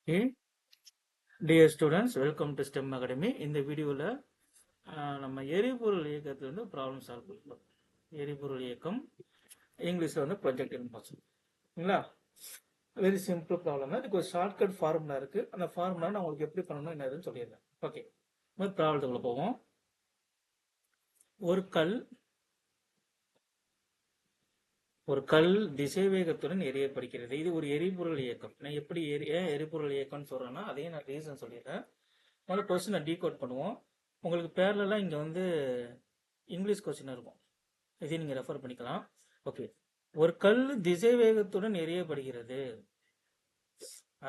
Hey, dear students, welcome to STEM Academy. இந்த வீடியோவில் நம்ம எரிபொருள் இயக்கத்துல இருந்து ப்ராப்ளம் சால்வ் பண்ணுறோம். எரிபொருள் இயக்கம் இங்கிலீஷில் வந்து ப்ரொஜெக்ட் சரிங்களா? வெரி சிம்பிள் ப்ராப்ளம் தான். இதுக்கு ஒரு ஷார்ட்கட் ஃபார்முலா இருக்கு. அந்த ஃபார்முலா நான் உங்களுக்கு எப்படி பண்ணணும் என்னதுன்னு சொல்லிடுறேன். ஓகே, ப்ராப்ளத்துக்குள்ள போவோம். ஒரு கல் திசைவேகத்துடன் எரியப்படுகிறது. இது ஒரு எரிபொருள் இயக்கம். நான் எப்படி எரிபொருள் இயக்கம்னு சொல்றேன்னா அதையும் நான் ரீசன் சொல்லிடுறேன். முதல்ல கொஸ்டினை டீகோட் பண்ணுவோம். உங்களுக்கு பேர்லாம் இங்க வந்து இங்கிலீஷ் கொஸ்டின் இருக்கும், இதையும் நீங்க ரெஃபர் பண்ணிக்கலாம். ஓகே, ஒரு கல் திசை வேகத்துடன் எரியப்படுகிறது.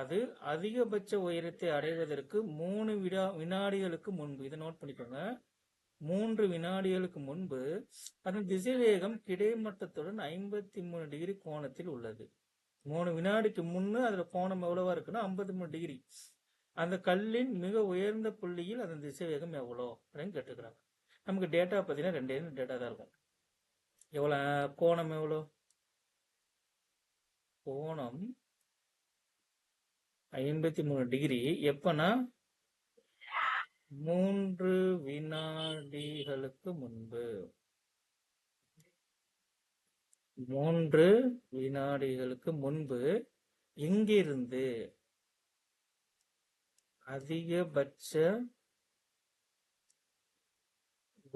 அது அதிகபட்ச உயரத்தை அடைவதற்கு 3 வினாடிகளுக்கு முன்பு, இதை நோட் பண்ணிக்கோங்க, 3 வினாடிகளுக்கு முன்பு அதன் திசைவேகம் கிடைமட்டத்துடன் 53 டிகிரி கோணத்தில் உள்ளது. 3 வினாடிக்கு முன்னு அதுல கோணம் எவ்வளவா இருக்குன்னா 53 டிகிரி. அந்த கல்லின் மிக உயர்ந்த புள்ளியில் அதன் திசைவேகம் எவ்வளோ அப்படின்னு கேட்டுக்கிறாங்க. நமக்கு டேட்டா பார்த்தீங்கன்னா ரெண்டே டேட்டா தான் இருக்கும். எவ்வளோ கோணம், எவ்வளோ கோணம் 53 டிகிரி. எப்பனா 3 வினாடிகளுக்கு முன்பு. 3 வினாடிகளுக்கு முன்பு இங்கிருந்து அதிகபட்ச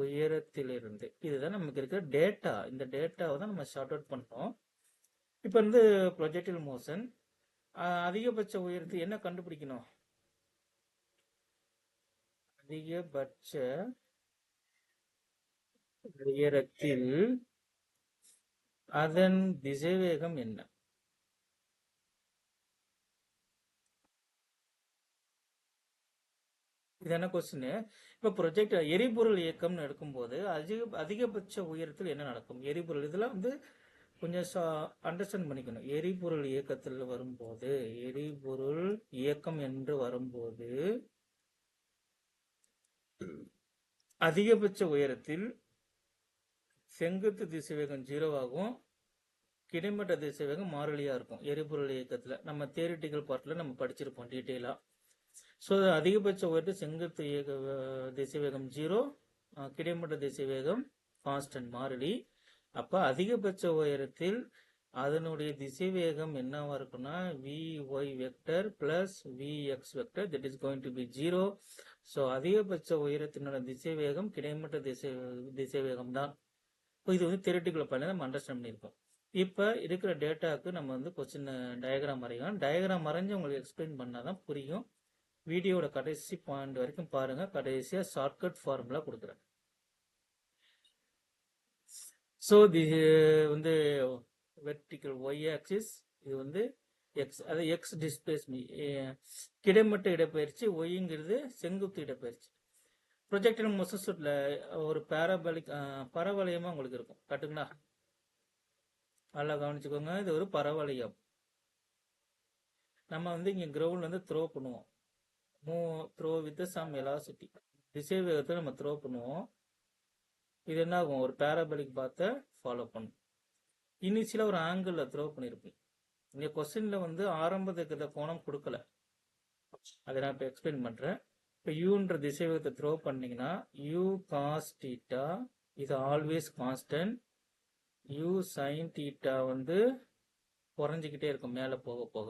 உயரத்திலிருந்து. இதுதான் நமக்கு இருக்கிற டேட்டா. இந்த டேட்டாவை தான் நம்ம ஷார்ட் அவுட் பண்ணோம். இப்போ வந்து ப்ரொஜெக்டில் மோஷன் அதிகபட்ச உயரத்தை என்ன கண்டுபிடிக்கணும்? அதிகபட்ச உயரத்தில் அதன் திசைவேகம் என்ன? இது என்ன கொஸ்டின்? இப்ப ப்ரொஜெக்ட் எரிபொருள் இயக்கம்னு எடுக்கும்போது அதிகபட்ச உயரத்தில் என்ன நடக்கும்? எரிபொருள் இதெல்லாம் வந்து கொஞ்சம் அண்டர்ஸ்டாண்ட் பண்ணிக்கணும். எரிபொருள் இயக்கத்தில் வரும்போது, எரிபொருள் இயக்கம் என்று வரும்போது அதிகபட்ச உயரத்தில் செங்குத்து திசைவேகம் 0 ஆகும், கிடைமட்ட திசைவேகம் மாறிலியா இருக்கும். எரிபொருள் இயக்கத்துல நம்ம தியரிட்டிக்கல் பார்ட்ல நம்ம படிச்சிருப்போம் டீட்டெயிலா. ஸோ அதிகபட்ச உயரத்தில் செங்குத்து திசைவேகம் 0, கிடைமட்ட திசைவேகம் கான்ஸ்டன்ட் மாறிலி. அப்ப அதிகபட்ச உயரத்தில் அதனுடைய திசைவேகம் என்னவா இருக்குன்னா vy vector plus vx vector, that is going to be 0. So அதிகபட்ச உயரத்தினோட திசைவேகம் கிடைமட்ட திசைவேகம் தான். இப்போ இது வந்து தியரிட்டிக்கல் பண்ணி நம்ம அண்டர்ஸ்டாண்ட் பண்ணியிருக்கோம். இப்போ இருக்கிற டேட்டாவுக்கு நம்ம வந்து கொஸ்டின் டயக்ராம் வரையலாம். டயக்ராம் வரைஞ்சி உங்களுக்கு எக்ஸ்பிளைன் பண்ணாதான் புரியும். வீடியோட கடைசி பாயிண்ட் வரைக்கும் பாருங்க. கடைசியா ஷார்ட்கட் ஃபார்முலா கொடுக்குறேன். ஸோ இது வந்து வெர்டிக்கல் ஒய் ஆக்சிஸ், இது வந்து எக்ஸ், அது எக்ஸ் டிஸ்பிளேஸ்மென்ட் கிடைமட்ட இடப்பெயர்ச்சி, ஒய்ங்கிறது செங்குத்து இடப்பெயர்ச்சி. ப்ரொஜெக்டட் மோஷன்ல ஒரு பேராபலிக் பரவளையமா உங்களுக்கு இருக்கும். கட்டுங்களா? நல்லா கவனிச்சுக்கோங்க. இது ஒரு பரவளையம். நம்ம வந்து இங்க கிரவுண்ட் வந்து த்ரோ பண்ணுவோம். த்ரோ வித் சம் வெலாசிட்டி, திசை வேகத்தை நம்ம த்ரோ பண்ணுவோம். இது என்ன ஆகும்? ஒரு பேராபலிக் பாத்தை ஃபாலோ பண்ணும். இனிஷியலா ஒரு ஆங்கிள் த்ரோ பண்ணிருப்போம். இங்க கொஸ்டின்ல வந்து ஆரம்பத்துக்கு கோணம் கொடுக்கல, அதை நான் இப்போ எக்ஸ்பிளைன் பண்றேன். இப்போ யூன்ற திசை வேகத்தை த்ரோ பண்ணீங்கன்னா யூ காஸ் தீட்டா இது always constant. You sine theta வந்து குறைஞ்சிக்கிட்டே இருக்கும் மேல போக போக.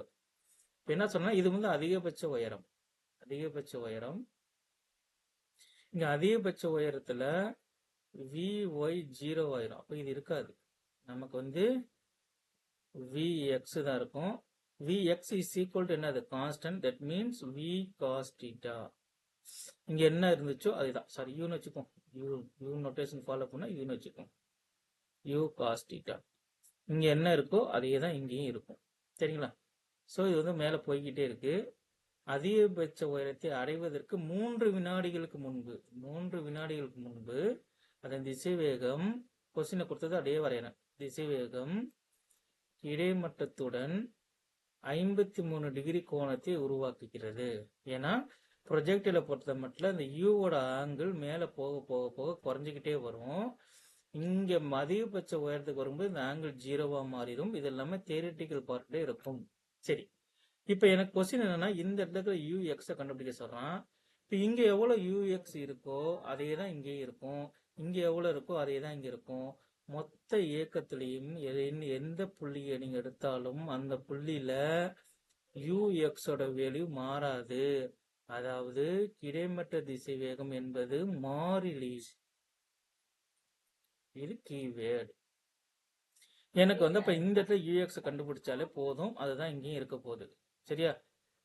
இப்போ என்ன சொன்னா இது வந்து அதிகபட்ச உயரம். அதிகபட்ச உயரம் இங்க அதிகபட்ச உயரத்துல vy 0 ஆயிரும். அப்ப இது இருக்காது. நமக்கு வந்து vx தான் இருக்கும். vx இஸ் ஈக்குவல் டு என்னது? Constant. That means v cos theta. இங்க என்ன இருந்துச்சோ அதுதான். சாரி, யூன்னு வச்சுக்கோம். யூ நோட்டேஷன் ஃபாலோ பண்ணா யூன்னு வச்சுக்கோம். u cos theta. இங்க என்ன இருக்கோ அதே தான் இங்கேயும் இருக்கும். சரிங்களா? ஸோ இது வந்து மேல போய்கிட்டே இருக்கு. அதிகபட்ச உயரத்தை அடைவதற்கு 3 வினாடிகளுக்கு முன்பு, 3 வினாடிகளுக்கு முன்பு அதன் திசைவேகம், கொஸ்டினை கொடுத்தது அப்படியே வரையணும். திசைவேகம் கிடைமட்டத்துடன் 53 டிகிரி கோணத்தை உருவாக்குகிறது. ஏன்னா ப்ரொஜெக்டில பொறுத்த மட்டும் இந்த யூவோட ஆங்கிள் மேல போக போக போக குறைஞ்சிக்கிட்டே வரும். இங்க அதிகபட்ச உயரத்துக்கு வரும்போது இந்த ஆங்கிள் 0வா மாறிடும். இது எல்லாமே தியரிட்டிக்கல் பார்ட்ல இருக்கும். சரி, இப்போ எனக்கு கொஸ்டின் என்னன்னா இந்த இடத்துல யூஎக்ஸை கண்டுபிடிக்க சொல்றான். இப்போ இங்க எவ்வளவு யூஎக்ஸ் இருக்கோ அதே தான் இங்கே இருக்கும், இங்க எவ்வளவு இருக்கோ அதே தான் இங்க இருக்கும். மொத்த இயக்கத்திலையும் எந்த புள்ளியை நீங்க எடுத்தாலும் அந்த புள்ளியில யூஎக்ஸோட வேல்யூ மாறாது. அதாவது கிடைமட்ட திசைவேகம் என்பது மாறிலி. இது கீவேர்டு. எனக்கு வந்து அப்ப இந்த இடத்துல யூஎக்ஸ் கண்டுபிடிச்சாலே போதும், அதுதான் இங்கேயும் இருக்க போகுது. சரியா?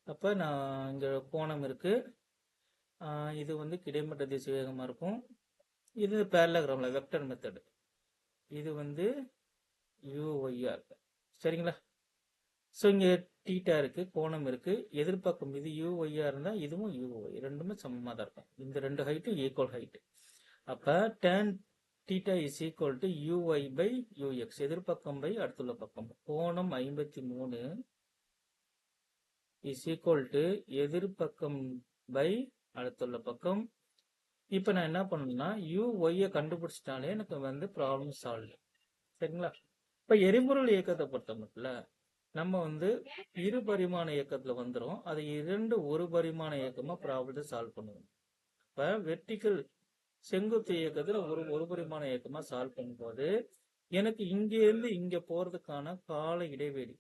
அப்ப நான் இங்க கோணம் இருக்கு, இது வந்து கிடைமட்ட திசைவேகமா இருக்கும். இது பேரலோகிராம்ல வெக்டர் மெத்தட். இது வந்து யூஒய்ஆர். சரிங்களா? ஸோ இங்க தீட்டா இருக்கு, கோணம் இருக்கு, எதிர்பக்கம் இது யூஒய்ஆர் இருந்தா இதுவும் யூஒய், ரெண்டுமே சமமா தான் இருக்கும். இந்த ரெண்டு ஹைட்டும் ஈக்குவல் ஹைட். அப்ப tan theta is equal to UY by UX, எதிர்பக்கம் பை அடுத்துள்ள பக்கம். கோணம் 53 இஸ் ஈக்குவல் டு எதிர்பக்கம் பை அடுத்துள்ள பக்கம். இப்ப நான் என்ன பண்ணணும்னா யூஒய்யை கண்டுபிடிச்சிட்டாலே எனக்கு வந்து ப்ராப்ளம் சால்வ். சரிங்களா? இப்ப எரிபொருள் இயக்கத்தை பொறுத்த மட்டும் நம்ம வந்து இரு பரிமாண இயக்கத்துல வந்துடும், அது ஒரு பரிமாண இயக்கமா ப்ராப்ளத்தை சால்வ் பண்ணுவோம். இப்ப வெர்டிகல் செங்குத்து இயக்கத்துல ஒரு பரிமாண இயக்கமா சால்வ் பண்ணும்போது எனக்கு இங்க இருந்து இங்க போறதுக்கான கால இடைவெளி,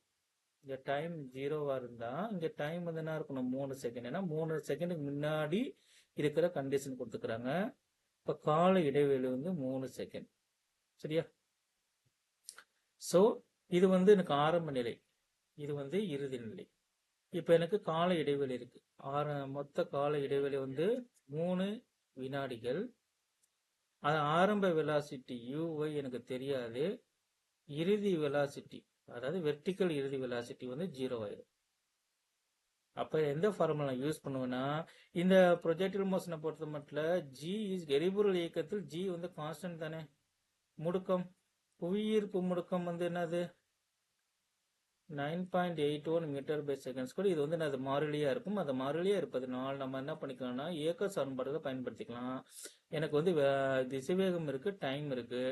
இங்க டைம் 0வா இருந்தா இங்க டைம் வந்து என்ன இருக்கணும் 3 செகண்ட். ஏன்னா 3 செகண்டுக்கு முன்னாடி இருக்கிற கண்டிஷன் கொடுத்துக்கிறாங்க. இப்ப கால இடைவெளி வந்து 3 செகண்ட். சரியா? சோ இது வந்து எனக்கு ஆரம்ப நிலை, இது வந்து இறுதி நிலை. இப்ப எனக்கு கால இடைவெளி இருக்கு, மொத்த கால இடைவெளி வந்து 3 வினாடிகள். அது ஆரம்ப வெலாசிட்டி யூஒய் எனக்கு தெரியாது, இறுதி வெலாசிட்டி அதாவது வெர்டிக்கல் இறுதி வெலாசிட்டி வந்து 0 ஆயிடும். அப்ப எந்த ஃபார்முலா யூஸ் பண்ணுவேன்னா இந்த ப்ரொஜெக்டில் மோஷனை பொறுத்த மட்டும் ஜி எரிபொருள் இயக்கத்தில் ஜி வந்து கான்ஸ்டன்ட் தானே. முடுக்கம், புவியீர்ப்பு முடுக்கம் வந்து என்னது 9.81 மீட்டர் பை செகண்ட் ஸ்கொயர். இது வந்து அது மாறிலியா இருக்கும், அது மாறிலியா இருப்பதுனால் நம்ம என்ன பண்ணிக்கலாம்னா இயக்க சமன்பாடுகளை பயன்படுத்திக்கலாம். எனக்கு வந்து திசைவேகம் இருக்கு, டைம் இருக்கு,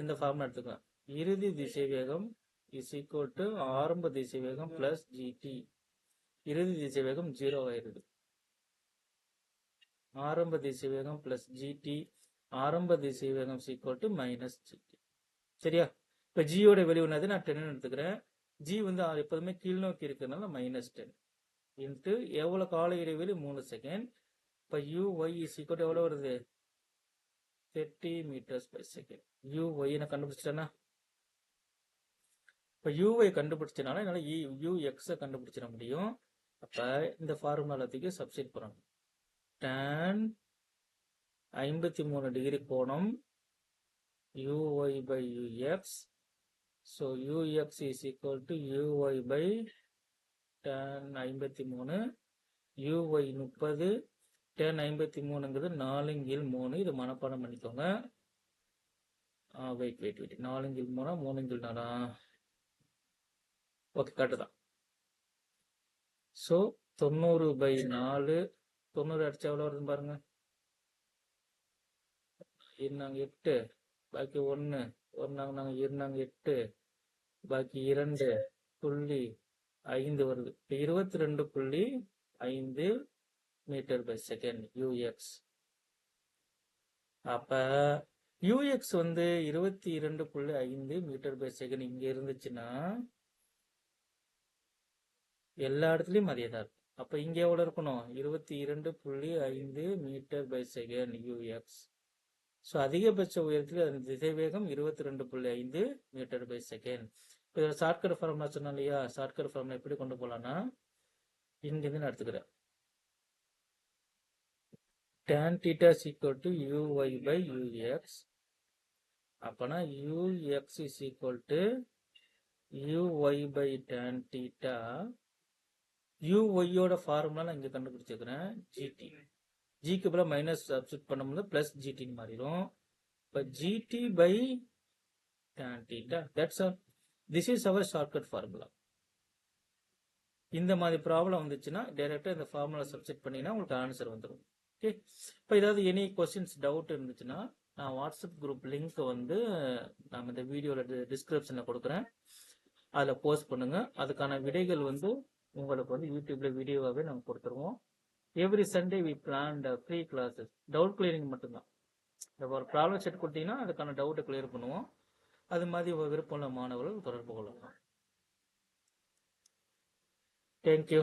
இந்த ஃபார்முலா எடுத்துக்கலாம். இறுதி திசைவேகம் இஸ் ஈக்குவல் டு ஆரம்ப திசைவேகம் பிளஸ் ஜிடி. இறுதி திசைவேகம் 0 ஆயிருது. ஆரம்ப திசைவேகம் பிளஸ் ஜிடி, ஆரம்ப திசைவேகம் ஈக்குவல் டு மைனஸ் ஜிடி. சரியா? இப்ப ஜியோட வெளி ஒண்ணாது நான் 10 எடுத்துக்கிறேன். ஜி வந்து எப்போதுமே கீழ் நோக்கி இருக்கிறதுனால -10 இன்ட்டு எவ்வளவு கால இடைவெளி 3 செகண்ட். இப்ப யூஒய் இஸ் ஈக்குவல் டு எவ்வளவு வருது 30 மீட்டர்ஸ் பை செகண்ட். யூஒய் நான் கண்டுபிடிச்சிட்டேன்னா, இப்ப யூஒய் கண்டுபிடிச்சனால என்னால யூஎக்ஸை கண்டுபிடிச்சிட முடியும். அப்ப இந்த ஃபார்முலாத்துக்கு சப்ஸ்டிட் பண்ணணும். tan 53 டிகிரி கோணம் uy by ux. So ux is equal to uy by tan 53, uy 30, tan 53ங்கிறது 4/3. இது மனப்பாடம் பண்ணிக்கோங்க. வெயிட் 4/3 3/4. ஓகே, கரெக்ட் தான். ஸோ 90/4, 90 அடிச்சா எவ்வளோ வருதுன்னு பாருங்க. இருந்தாங்க 8, பாக்கி 1, நாங்கள் 8, பாக்கி 2.5 வருது. 22.5 மீட்டர் பை செகண்ட் யூஎக்ஸ். அப்ப யூஎக்ஸ் வந்து 22.5 மீட்டர் பை செகண்ட் இங்க இருந்துச்சுன்னா எல்லா இடத்துலயும் அதே தான் இருக்கும். அப்ப இங்க எவ்வளவு இருக்கணும் 22.5 metre per second u x. So அதிகபட்ச உயரத்தில் அதன் திசைவேகம் 22.5 மீட்டர் பை செகண்ட். இப்போ இதில் ஷார்ட்கட் ஃபார்முலா சொன்னோம் இல்லையா, ஷார்ட்கட் ஃபார்முலா எப்படி கொண்டு போகலான்னா இங்கிருந்து நான் எடுத்துக்கிறேன். tan theta is equal to uy by ux. அப்பனா ux is equal to uy by tan theta. uy ஓட ஃபார்முலா நான் இங்க கண்டுபிடிச்சிருக்கிறேன் gt. ஜிக்கு பதிலா மைனஸ் சப்ஸ்டிட் பண்ணும்போது பிளஸ் ஜிடின்னு மாறிடும். இப்போ g t by tan theta. That's all. This is our shortcut formula. இந்த மாதிரி ப்ராப்ளம் வந்துச்சுன்னா டைரக்டா இந்த ஃபார்முலா சப்ஸ்டிட் பண்ணீங்கன்னா உங்களுக்கு ஆன்சர் வந்துடும். ஓகே. இப்போ ஏதாவது எனி கொஸ்டின்ஸ் டவுட் இருந்துச்சுன்னா நான் வாட்ஸ்அப் குரூப் லிங்க் வந்து நம்ம இந்த வீடியோல டிஸ்கிரிப்ஷன்ல கொடுக்குறேன், அதில் போஸ்ட் பண்ணுங்க. அதுக்கான விடைகள் வந்து உங்களுக்கு வந்து யூடியூப்ல வீடியோவாகவே நாங்கள் கொடுத்துருவோம். Every Sunday we plan free classes, doubt clearing மட்டும்தான். ஒரு ப்ராப்ளம் செட் கொடுத்தீங்கன்னா அதுக்கான டவுட்டை கிளியர் பண்ணுவோம். அது மாதிரி விருப்பமுள்ள மாணவர்கள் தொடர்பு கொள்ளலாம். தேங்க்யூ.